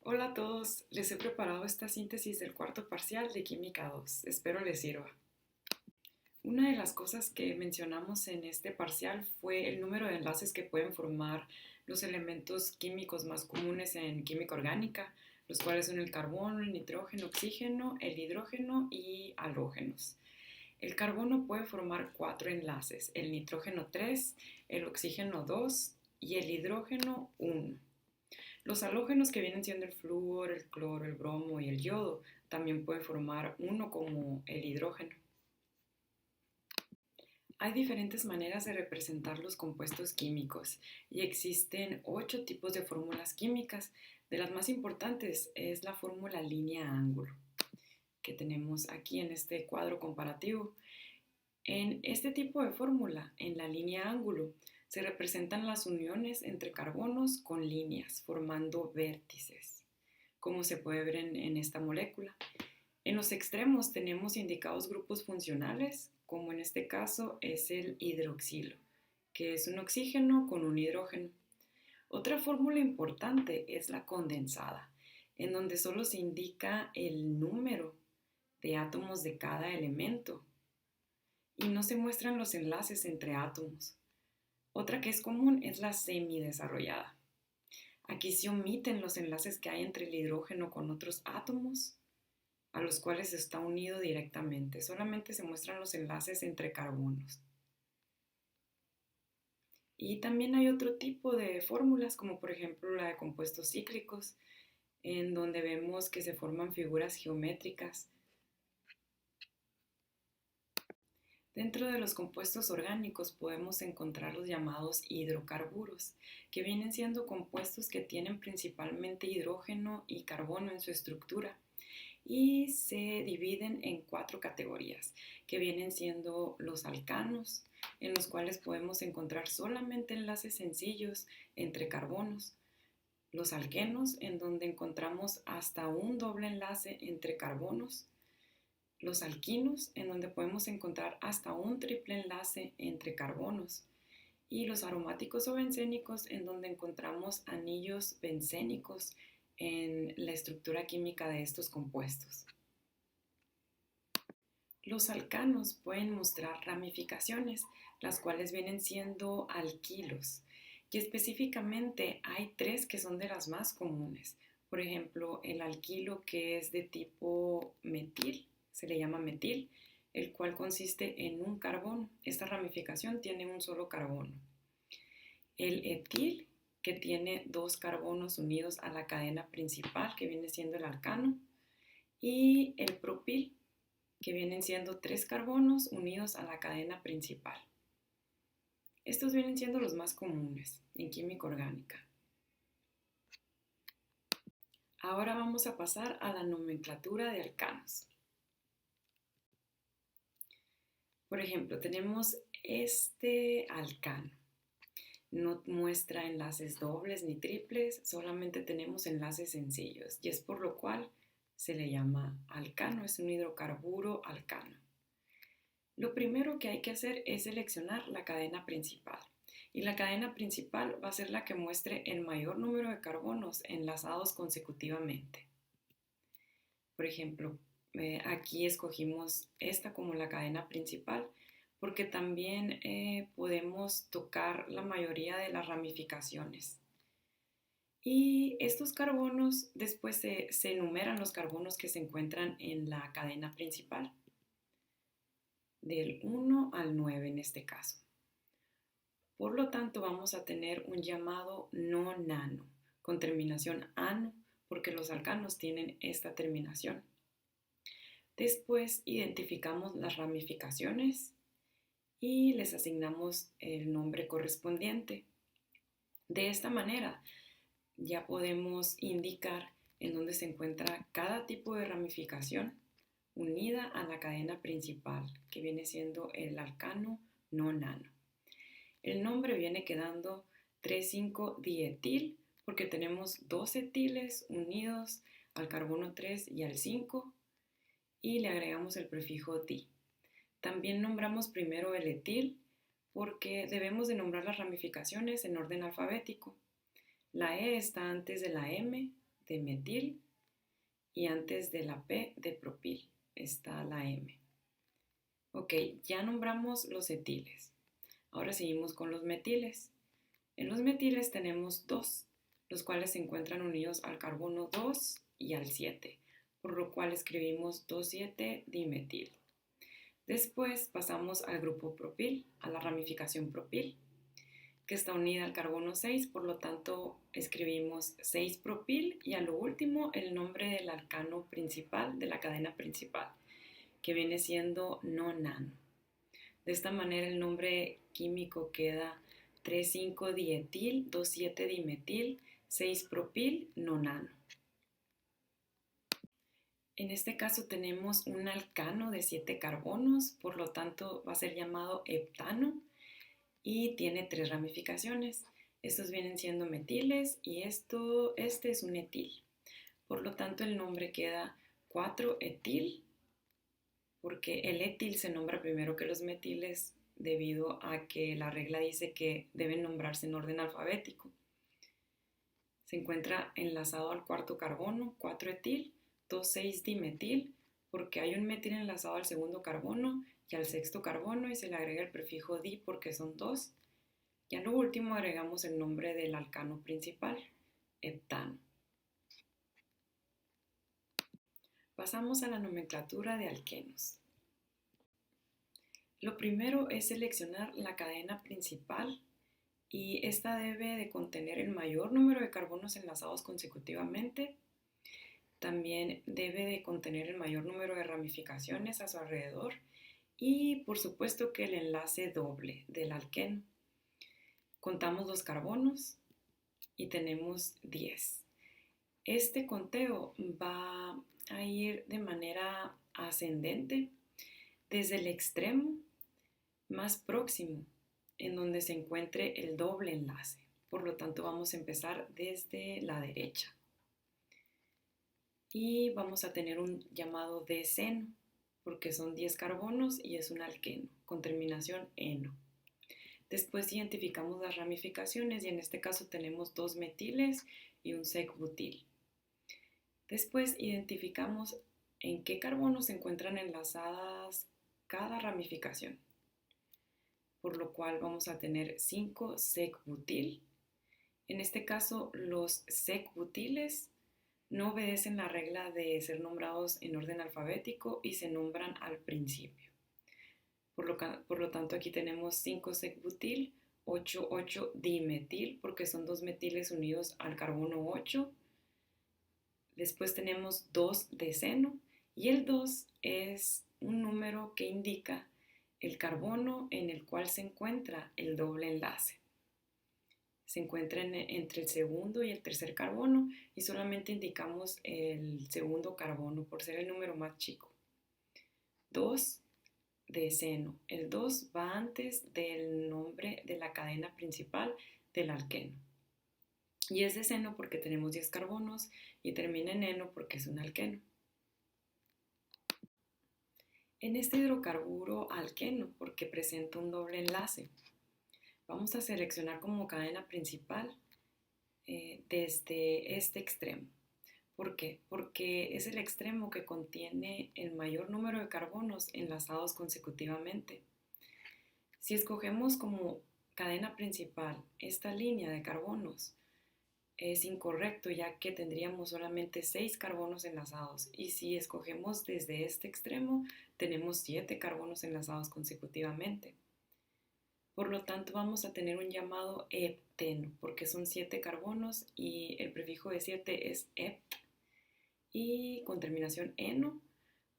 Hola a todos, les he preparado esta síntesis del cuarto parcial de Química 2. Espero les sirva. Una de las cosas que mencionamos en este parcial fue el número de enlaces que pueden formar los elementos químicos más comunes en química orgánica, los cuales son el carbono, el nitrógeno, oxígeno, el hidrógeno y halógenos. El carbono puede formar 4 enlaces, el nitrógeno 3, el oxígeno 2 y el hidrógeno 1. Los halógenos que vienen siendo el flúor, el cloro, el bromo y el yodo también pueden formar uno como el hidrógeno. Hay diferentes maneras de representar los compuestos químicos y existen 8 tipos de fórmulas químicas. De las más importantes es la fórmula línea-ángulo que tenemos aquí en este cuadro comparativo. En este tipo de fórmula, en la línea-ángulo, se representan las uniones entre carbonos con líneas, formando vértices, como se puede ver en esta molécula. En los extremos tenemos indicados grupos funcionales, como en este caso es el hidroxilo, que es un oxígeno con un hidrógeno. Otra fórmula importante es la condensada, en donde solo se indica el número de átomos de cada elemento y no se muestran los enlaces entre átomos. Otra que es común es la semidesarrollada. Aquí se omiten los enlaces que hay entre el hidrógeno con otros átomos a los cuales está unido directamente. Solamente se muestran los enlaces entre carbonos. Y también hay otro tipo de fórmulas, como por ejemplo la de compuestos cíclicos, en donde vemos que se forman figuras geométricas. Dentro de los compuestos orgánicos podemos encontrar los llamados hidrocarburos, que vienen siendo compuestos que tienen principalmente hidrógeno y carbono en su estructura y se dividen en 4 categorías, que vienen siendo los alcanos, en los cuales podemos encontrar solamente enlaces sencillos entre carbonos, los alquenos, en donde encontramos hasta un doble enlace entre carbonos, los alquinos, en donde podemos encontrar hasta un triple enlace entre carbonos, y los aromáticos o bencénicos, en donde encontramos anillos bencénicos en la estructura química de estos compuestos. Los alcanos pueden mostrar ramificaciones, las cuales vienen siendo alquilos, y específicamente hay 3 que son de las más comunes. Por ejemplo, el alquilo que es de tipo metil, se le llama metil, el cual consiste en un carbono. Esta ramificación tiene un solo carbono. El etil, que tiene 2 carbonos unidos a la cadena principal, que viene siendo el alcano, y el propil, que vienen siendo 3 carbonos unidos a la cadena principal. Estos vienen siendo los más comunes en química orgánica. Ahora vamos a pasar a la nomenclatura de alcanos. Por ejemplo, tenemos este alcano. No muestra enlaces dobles ni triples, solamente tenemos enlaces sencillos y es por lo cual se le llama alcano, es un hidrocarburo alcano. Lo primero que hay que hacer es seleccionar la cadena principal y la cadena principal va a ser la que muestre el mayor número de carbonos enlazados consecutivamente. Por ejemplo, aquí escogimos esta como la cadena principal porque también podemos tocar la mayoría de las ramificaciones. Y estos carbonos, después se enumeran los carbonos que se encuentran en la cadena principal, del 1 al 9 en este caso. Por lo tanto, vamos a tener un llamado no nano, con terminación ano, porque los alcanos tienen esta terminación. Después identificamos las ramificaciones y les asignamos el nombre correspondiente. De esta manera ya podemos indicar en dónde se encuentra cada tipo de ramificación unida a la cadena principal, que viene siendo el alcano no nano. El nombre viene quedando 3,5-dietil porque tenemos 2 etiles unidos al carbono 3 y al 5 y le agregamos el prefijo di. También nombramos primero el etil porque debemos de nombrar las ramificaciones en orden alfabético. La E está antes de la M, de metil y antes de la P de propil está la M. Ok, ya nombramos los etiles. Ahora seguimos con los metiles. En los metiles tenemos dos, los cuales se encuentran unidos al carbono 2 y al 7, por lo cual escribimos 2,7-dimetil. Después pasamos al grupo propil, a la ramificación propil, que está unida al carbono 6, por lo tanto escribimos 6-propil y a lo último el nombre del alcano principal, de la cadena principal, que viene siendo nonano. De esta manera el nombre químico queda 3,5-dietil, 2,7-dimetil, 6-propil, nonano. En este caso tenemos un alcano de 7 carbonos, por lo tanto va a ser llamado heptano y tiene 3 ramificaciones. Estos vienen siendo metiles y este es un etil. Por lo tanto el nombre queda 4-etil, porque el etil se nombra primero que los metiles debido a que la regla dice que deben nombrarse en orden alfabético. Se encuentra enlazado al cuarto carbono, 4-etil, 2,6-dimetil, porque hay un metil enlazado al segundo carbono y al sexto carbono y se le agrega el prefijo di porque son 2. Y a lo último agregamos el nombre del alcano principal, heptano. Pasamos a la nomenclatura de alquenos. Lo primero es seleccionar la cadena principal y esta debe de contener el mayor número de carbonos enlazados consecutivamente. También debe de contener el mayor número de ramificaciones a su alrededor y por supuesto que el enlace doble del alqueno. Contamos los carbonos y tenemos 10. Este conteo va a ir de manera ascendente desde el extremo más próximo en donde se encuentre el doble enlace. Por lo tanto, vamos a empezar desde la derecha. Y vamos a tener un llamado deceno, porque son 10 carbonos y es un alqueno, con terminación eno. Después identificamos las ramificaciones y en este caso tenemos 2 metiles y un sec-butil. Después identificamos en qué carbonos se encuentran enlazadas cada ramificación, por lo cual vamos a tener 5 sec-butil. En este caso, los sec-butiles no obedecen la regla de ser nombrados en orden alfabético y se nombran al principio. Por lo tanto, aquí tenemos 5 sec-butil, 8,8-dimetil, porque son 2 metiles unidos al carbono 8. Después tenemos 2 deceno y el 2 es un número que indica el carbono en el cual se encuentra el doble enlace. Se encuentra entre el segundo y el tercer carbono y solamente indicamos el segundo carbono por ser el número más chico. 2 deceno. El 2 va antes del nombre de la cadena principal del alqueno. Y es deceno porque tenemos 10 carbonos y termina en eno porque es un alqueno. En este hidrocarburo alqueno, porque presenta un doble enlace, vamos a seleccionar como cadena principal desde este extremo. ¿Por qué? Porque es el extremo que contiene el mayor número de carbonos enlazados consecutivamente. Si escogemos como cadena principal esta línea de carbonos, es incorrecto ya que tendríamos solamente 6 carbonos enlazados y si escogemos desde este extremo tenemos 7 carbonos enlazados consecutivamente. Por lo tanto vamos a tener un llamado hepteno porque son 7 carbonos y el prefijo de 7 es hept y con terminación eno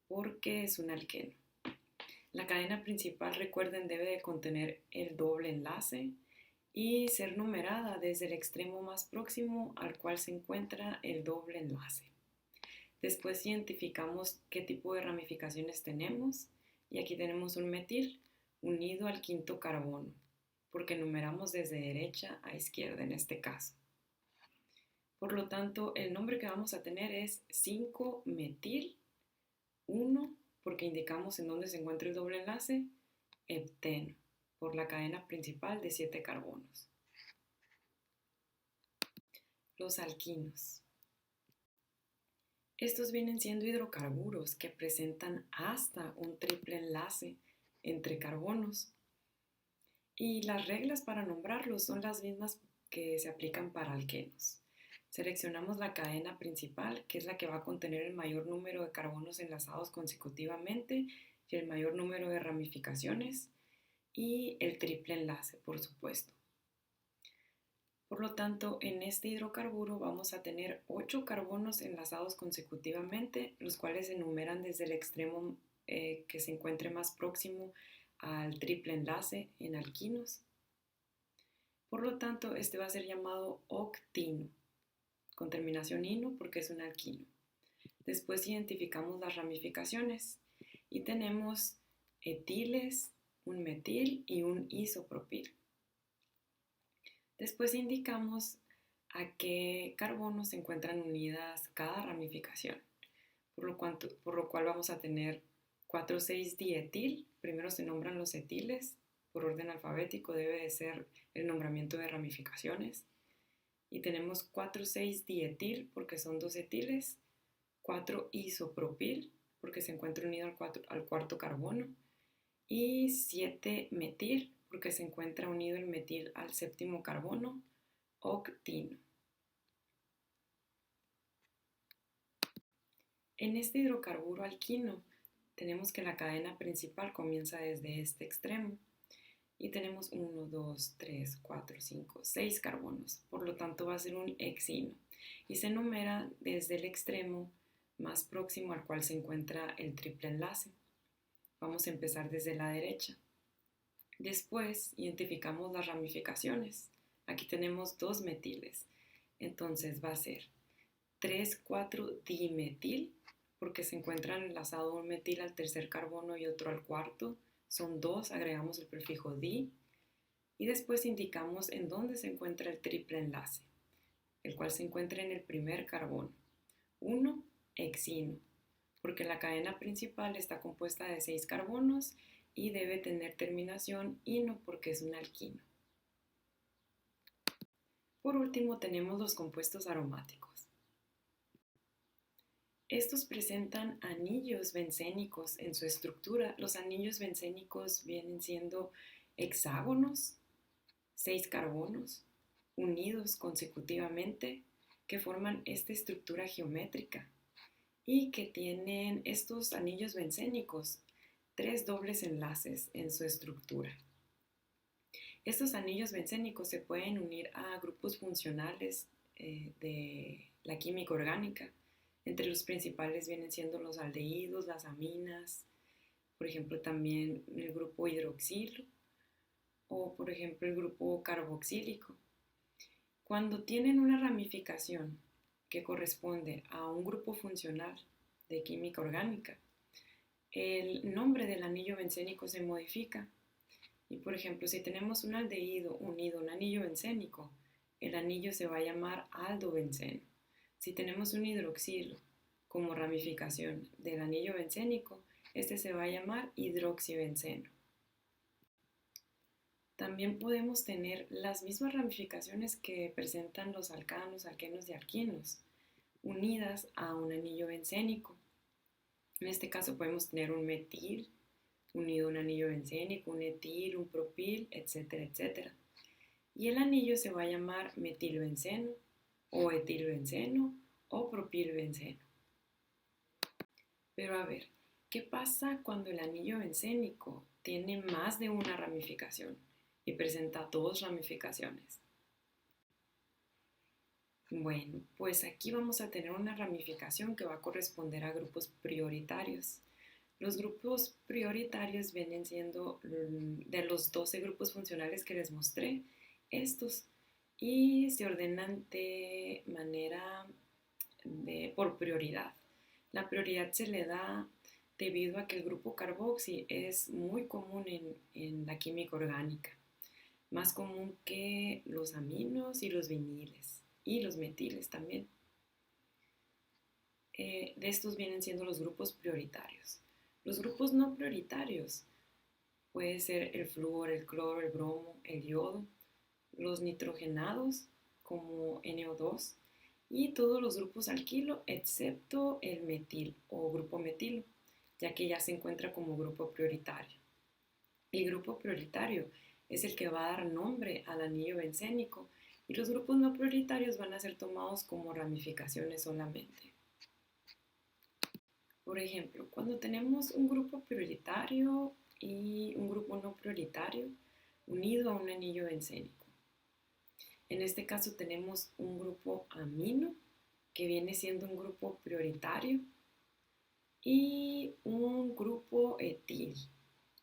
porque es un alqueno. La cadena principal, recuerden, debe de contener el doble enlace y ser numerada desde el extremo más próximo al cual se encuentra el doble enlace. Después identificamos qué tipo de ramificaciones tenemos y aquí tenemos un metil unido al quinto carbono, porque numeramos desde derecha a izquierda en este caso. Por lo tanto, el nombre que vamos a tener es 5-metil 1, porque indicamos en dónde se encuentra el doble enlace, hepteno, por la cadena principal de 7 carbonos. Los alquinos. Estos vienen siendo hidrocarburos que presentan hasta un triple enlace entre carbonos. Y las reglas para nombrarlos son las mismas que se aplican para alquenos. Seleccionamos la cadena principal, que es la que va a contener el mayor número de carbonos enlazados consecutivamente y el mayor número de ramificaciones, y el triple enlace, por supuesto. Por lo tanto, en este hidrocarburo vamos a tener 8 carbonos enlazados consecutivamente, los cuales se enumeran desde el extremo que se encuentre más próximo al triple enlace en alquinos. Por lo tanto, este va a ser llamado octino, con terminación ino porque es un alquino. Después identificamos las ramificaciones y tenemos etiles, un metil y un isopropil. Después indicamos a qué carbonos se encuentran unidas cada ramificación, por lo cual vamos a tener 4,6-dietil. Primero se nombran los etiles, por orden alfabético debe de ser el nombramiento de ramificaciones. Y tenemos 4,6-dietil porque son 2 etiles, 4-isopropil porque se encuentra unido al cuarto carbono, y 7-metil porque se encuentra unido el metil al séptimo carbono, octino. En este hidrocarburo alquino tenemos que la cadena principal comienza desde este extremo y tenemos 1, 2, 3, 4, 5, 6 carbonos, por lo tanto va a ser un hexino y se enumera desde el extremo más próximo al cual se encuentra el triple enlace. Vamos a empezar desde la derecha. Después identificamos las ramificaciones. Aquí tenemos 2 metiles, entonces va a ser 3,4-dimetil porque se encuentran enlazado un metil al tercer carbono y otro al cuarto. Son 2, agregamos el prefijo di y después indicamos en dónde se encuentra el triple enlace, el cual se encuentra en el primer carbono. 1, hexino, porque la cadena principal está compuesta de 6 carbonos y debe tener terminación ino porque es un alquino. Por último tenemos los compuestos aromáticos. Estos presentan anillos bencénicos en su estructura. Los anillos bencénicos vienen siendo hexágonos, 6 carbonos, unidos consecutivamente, que forman esta estructura geométrica y que tienen estos anillos bencénicos 3 dobles enlaces en su estructura. Estos anillos bencénicos se pueden unir a grupos funcionales de la química orgánica. Entre los principales vienen siendo los aldehídos, las aminas, por ejemplo también el grupo hidroxilo o por ejemplo el grupo carboxílico. Cuando tienen una ramificación que corresponde a un grupo funcional de química orgánica, el nombre del anillo bencénico se modifica. Y por ejemplo, si tenemos un aldehído unido a un anillo bencénico, el anillo se va a llamar aldobenceno. Si tenemos un hidroxilo como ramificación del anillo bencénico, este se va a llamar hidroxibenceno. También podemos tener las mismas ramificaciones que presentan los alcanos, alquenos y alquinos, unidas a un anillo bencénico. En este caso podemos tener un metil unido a un anillo bencénico, un etil, un propil, etcétera, etcétera. Y el anillo se va a llamar metilbenceno o etilbenceno o propilbenceno. Pero a ver, ¿qué pasa cuando el anillo bencénico tiene más de una ramificación y presenta 2 ramificaciones? Bueno, pues aquí vamos a tener una ramificación que va a corresponder a grupos prioritarios. Los grupos prioritarios vienen siendo de los 12 grupos funcionales que les mostré, estos, y se ordenan de manera por prioridad. La prioridad se le da debido a que el grupo carboxi es muy común en la química orgánica, más común que los aminos y los viniles y los metiles también. De estos vienen siendo los grupos prioritarios. Los grupos no prioritarios puede ser el flúor, el cloro, el bromo, el yodo, los nitrogenados como NO2 y todos los grupos alquilo excepto el metil o grupo metilo, ya que ya se encuentra como grupo prioritario. El grupo prioritario es el que va a dar nombre al anillo bencénico y los grupos no prioritarios van a ser tomados como ramificaciones solamente. Por ejemplo, cuando tenemos un grupo prioritario y un grupo no prioritario unido a un anillo bencénico. En este caso tenemos un grupo amino que viene siendo un grupo prioritario y un grupo etil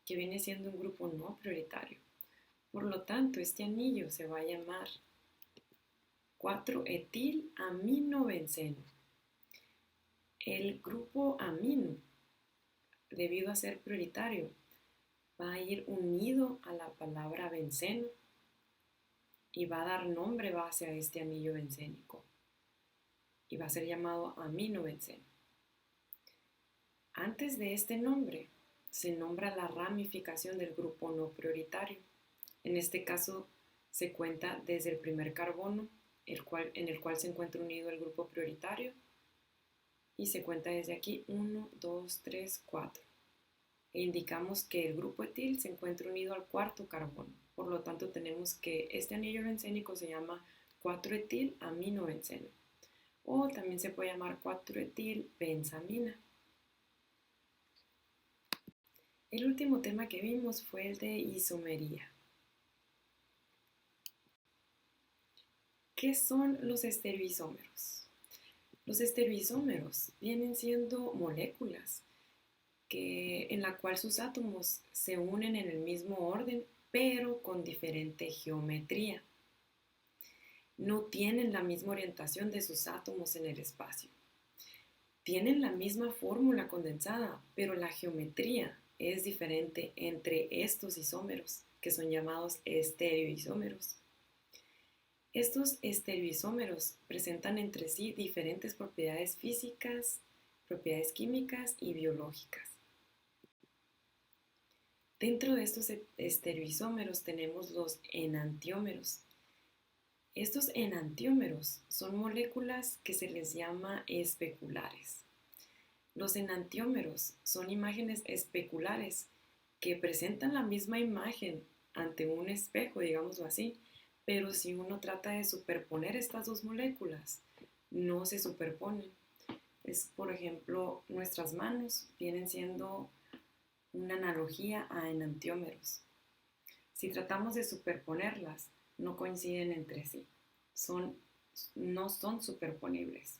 que viene siendo un grupo no prioritario. Por lo tanto, este anillo se va a llamar 4-etil-aminobenceno. El grupo amino, debido a ser prioritario, va a ir unido a la palabra benceno y va a dar nombre base a este anillo bencénico y va a ser llamado aminobenceno. Antes de este nombre se nombra la ramificación del grupo no prioritario. En este caso se cuenta desde el primer carbono en el cual se encuentra unido el grupo prioritario y se cuenta desde aquí 1, 2, 3, 4. E indicamos que el grupo etil se encuentra unido al cuarto carbono. Por lo tanto, tenemos que este anillo bencénico se llama 4-etil-aminobenceno. O también se puede llamar 4-etil-benzamina. El último tema que vimos fue el de isomería. ¿Qué son los estereoisómeros? Los estereoisómeros vienen siendo moléculas en la cual sus átomos se unen en el mismo orden, pero con diferente geometría. No tienen la misma orientación de sus átomos en el espacio. Tienen la misma fórmula condensada, pero la geometría es diferente entre estos isómeros, que son llamados estereoisómeros. Estos estereoisómeros presentan entre sí diferentes propiedades físicas, propiedades químicas y biológicas. Dentro de estos estereoisómeros tenemos los enantiómeros. Estos enantiómeros son moléculas que se les llama especulares. Los enantiómeros son imágenes especulares que presentan la misma imagen ante un espejo, digámoslo así, pero si uno trata de superponer estas dos moléculas, no se superponen. Por ejemplo, nuestras manos vienen siendo una analogía a enantiómeros. Si tratamos de superponerlas, no coinciden entre sí, no son superponibles.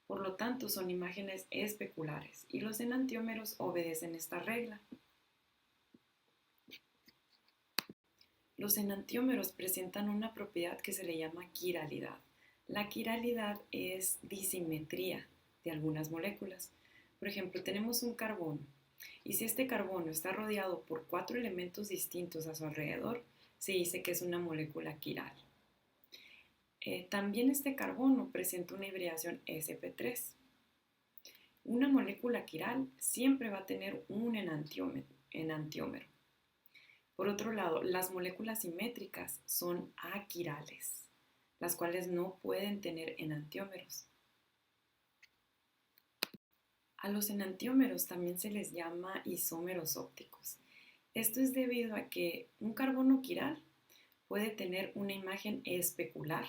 Por lo tanto, son imágenes especulares y los enantiómeros obedecen esta regla. Los enantiómeros presentan una propiedad que se le llama quiralidad. La quiralidad es disimetría de algunas moléculas. Por ejemplo, tenemos un carbono y si este carbono está rodeado por 4 elementos distintos a su alrededor, se dice que es una molécula quiral. También este carbono presenta una hibridación sp3. Una molécula quiral siempre va a tener un enantiómero. Por otro lado, las moléculas simétricas son aquirales, las cuales no pueden tener enantiómeros. A los enantiómeros también se les llama isómeros ópticos. Esto es debido a que un carbono quiral puede tener una imagen especular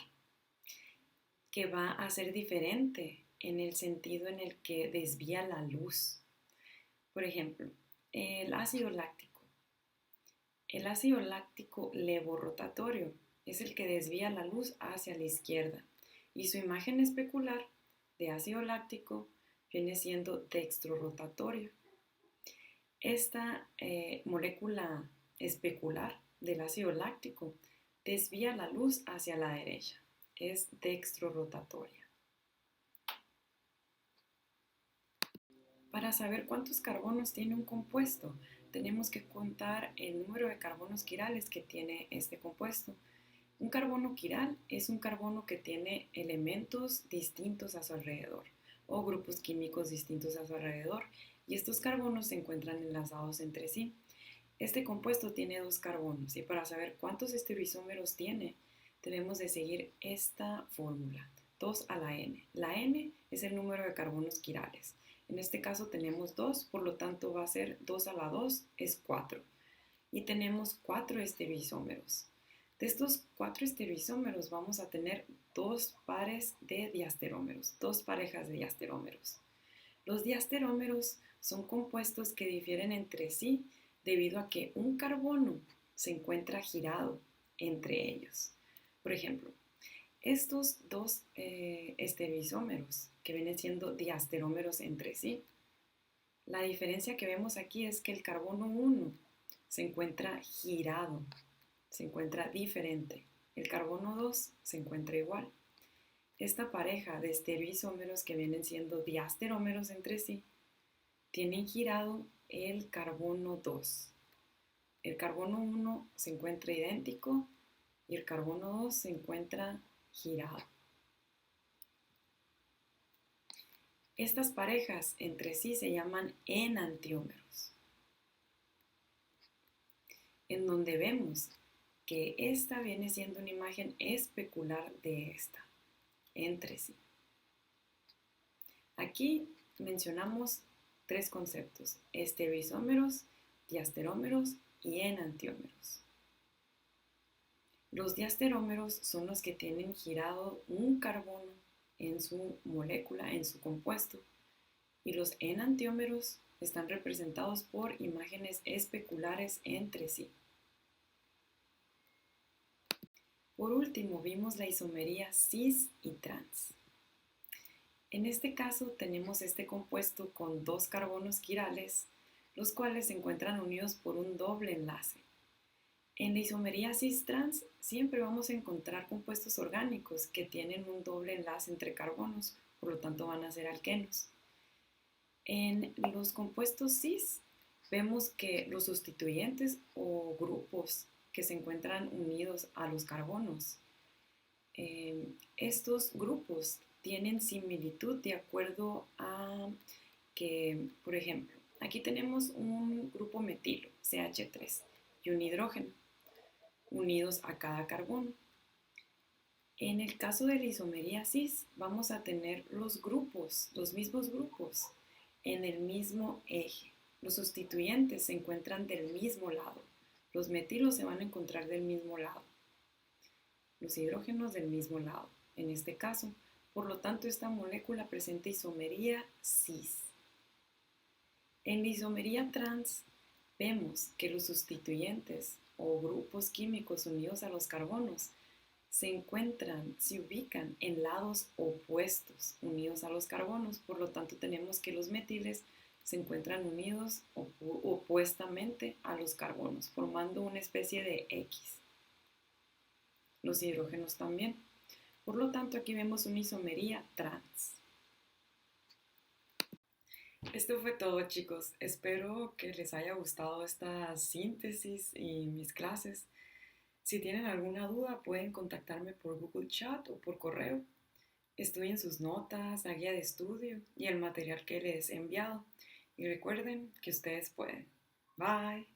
que va a ser diferente en el sentido en el que desvía la luz. Por ejemplo, el ácido láctico. El ácido láctico levorotatorio es el que desvía la luz hacia la izquierda y su imagen especular de ácido láctico viene siendo dextrorotatorio. Esta molécula especular del ácido láctico desvía la luz hacia la derecha, es dextrorotatoria. Para saber cuántos carbonos tiene un compuesto, tenemos que contar el número de carbonos quirales que tiene este compuesto. Un carbono quiral es un carbono que tiene elementos distintos a su alrededor o grupos químicos distintos a su alrededor y estos carbonos se encuentran enlazados entre sí. Este compuesto tiene 2 carbonos y para saber cuántos estereoisómeros tiene, debemos de seguir esta fórmula. 2 a la n. La n es el número de carbonos quirales. En este caso tenemos 2, por lo tanto va a ser 2 a la 2 es 4. Y tenemos 4 estereoisómeros. De estos 4 estereoisómeros vamos a tener 2 pares de diasterómeros, 2 parejas de diasterómeros. Los diasterómeros son compuestos que difieren entre sí debido a que un carbono se encuentra girado entre ellos. Por ejemplo, estos dos estereoisómeros que vienen siendo diasterómeros entre sí, la diferencia que vemos aquí es que el carbono 1 se encuentra girado, se encuentra diferente. El carbono 2 se encuentra igual. Esta pareja de estereoisómeros que vienen siendo diasterómeros entre sí, tienen girado el carbono 2. El carbono 1 se encuentra idéntico y el carbono 2 se encuentra girado. Estas parejas entre sí se llaman enantiómeros, en donde vemos que esta viene siendo una imagen especular de esta, entre sí. Aquí mencionamos 3 conceptos: estereoisómeros, diasterómeros y enantiómeros. Los diasterómeros son los que tienen girado un carbono en su molécula, en su compuesto, y los enantiómeros están representados por imágenes especulares entre sí. Por último, vimos la isomería cis y trans. En este caso tenemos este compuesto con 2 carbonos quirales, los cuales se encuentran unidos por un doble enlace. En la isomería cis-trans siempre vamos a encontrar compuestos orgánicos que tienen un doble enlace entre carbonos, por lo tanto van a ser alquenos. En los compuestos cis vemos que los sustituyentes o grupos que se encuentran unidos a los carbonos, estos grupos tienen similitud de acuerdo a que, por ejemplo, aquí tenemos un grupo metilo, CH3, y un hidrógeno unidos a cada carbono. En el caso de la isomería cis, vamos a tener los grupos, los mismos grupos, en el mismo eje. Los sustituyentes se encuentran del mismo lado. Los metilos se van a encontrar del mismo lado. Los hidrógenos del mismo lado, en este caso. Por lo tanto, esta molécula presenta isomería cis. En la isomería trans, vemos que los sustituyentes o grupos químicos unidos a los carbonos se ubican en lados opuestos unidos a los carbonos, por lo tanto tenemos que los metiles se encuentran unidos opuestamente a los carbonos, formando una especie de X. Los hidrógenos también. Por lo tanto, aquí vemos una isomería trans. Esto fue todo, chicos. Espero que les haya gustado esta síntesis y mis clases. Si tienen alguna duda, pueden contactarme por Google Chat o por correo. Estudien sus notas, la guía de estudio y el material que les he enviado. Y recuerden que ustedes pueden. Bye.